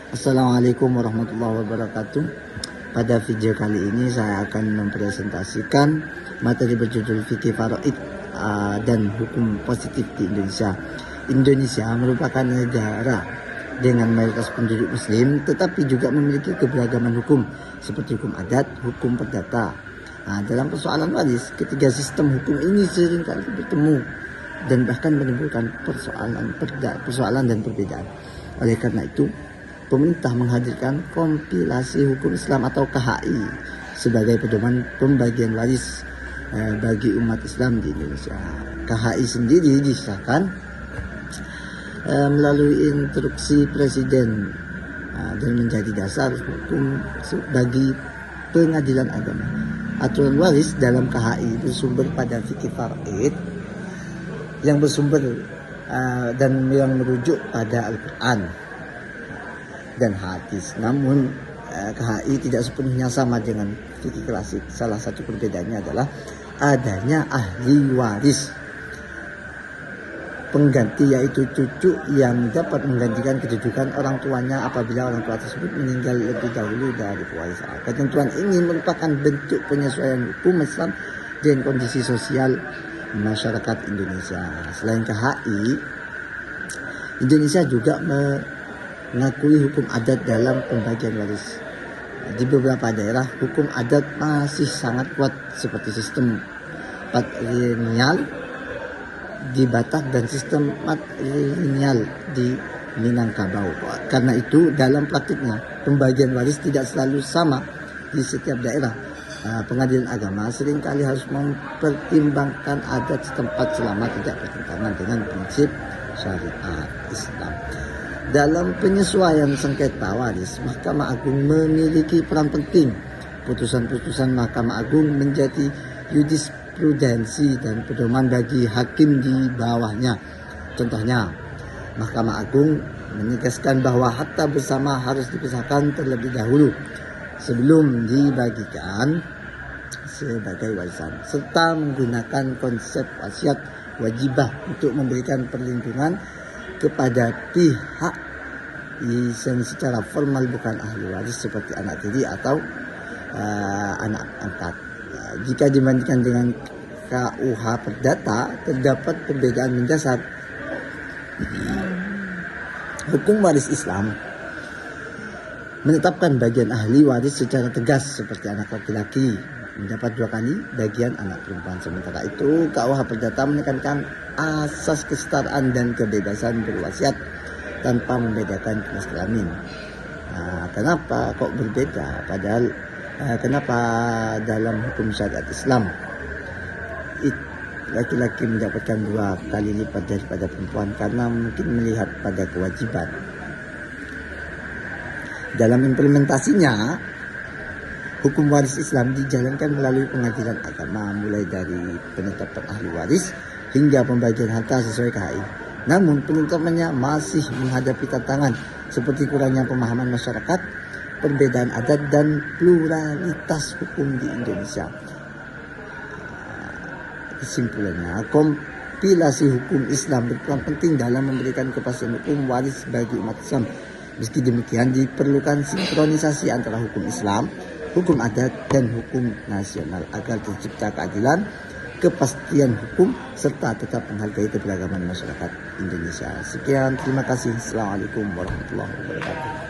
Assalamualaikum warahmatullahi wabarakatuh. Pada video kali ini saya akan mempresentasikan materi berjudul Fikih Faraid dan Hukum Positif di Indonesia. Indonesia merupakan negara dengan mayoritas penduduk muslim, tetapi juga memiliki keberagaman hukum seperti hukum adat, hukum perdata. Dalam persoalan waris, ketiga sistem hukum ini seringkali bertemu dan bahkan menimbulkan persoalan dan perbedaan. Oleh karena itu, pemerintah menghadirkan kompilasi hukum Islam atau KHI sebagai pedoman pembagian waris bagi umat Islam di Indonesia. KHI sendiri disahkan melalui instruksi Presiden dan menjadi dasar hukum bagi pengadilan agama. Aturan waris dalam KHI bersumber pada fikih faraid yang bersumber dan yang merujuk pada Al-Quran dan hadis. Namun KHI tidak sepenuhnya sama dengan fikih klasik. Salah satu perbedaannya adalah adanya ahli waris pengganti, yaitu cucu yang dapat menggantikan kedudukan orang tuanya apabila orang tua tersebut meninggal lebih dahulu dari pewaris. Ketentuan ini merupakan bentuk penyesuaian hukum Islam dengan kondisi sosial masyarakat Indonesia. Selain KHI, Indonesia juga mengakui hukum adat dalam pembagian waris. Di beberapa daerah, hukum adat masih sangat kuat seperti sistem patrilineal di Batak dan sistem matrilineal di Minangkabau. Karena itu, dalam praktiknya, pembagian waris tidak selalu sama di setiap daerah. Pengadilan agama seringkali harus mempertimbangkan adat setempat selama tidak bertentangan dengan prinsip syariat Islam. Dalam penyesuaian sengketa waris, Mahkamah Agung memiliki peran penting. Putusan-putusan Mahkamah Agung menjadi jurisprudensi dan pedoman bagi hakim di bawahnya. Contohnya, Mahkamah Agung menegaskan bahwa harta bersama harus dipisahkan terlebih dahulu sebelum dibagikan sebagai warisan, serta menggunakan konsep wasiat wajibah untuk memberikan perlindungan kepada pihak yang secara formal bukan ahli waris seperti anak tiri atau anak angkat. Jika dibandingkan dengan KUH Perdata, terdapat perbedaan mendasar. Hukum waris Islam menetapkan bagian ahli waris secara tegas seperti anak laki-laki mendapat 2 kali bagian anak perempuan. Sementara itu, KUH Perdata menekankan asas kesetaraan dan kebebasan berwasiat tanpa membedakan jenis kelamin. Kenapa kok berbeda? Padahal kenapa dalam hukum syariat Islam laki-laki mendapatkan 2 kali lipat daripada perempuan? Karena mungkin melihat pada kewajiban. Dalam implementasinya, hukum waris Islam dijalankan melalui pengadilan agama, mulai dari penetapan ahli waris hingga pembagian harta sesuai KHI. Namun penetapannya masih menghadapi tantangan seperti kurangnya pemahaman masyarakat, perbedaan adat, dan pluralitas hukum di Indonesia. Kesimpulannya, kompilasi hukum Islam berperan penting dalam memberikan kepastian hukum waris bagi umat Islam. Meski demikian, diperlukan sinkronisasi antara hukum Islam, hukum adat, dan hukum nasional agar tercipta keadilan, kepastian hukum, serta tetap menghargai keberagaman masyarakat Indonesia. Sekian, terima kasih. Assalamualaikum warahmatullahi wabarakatuh.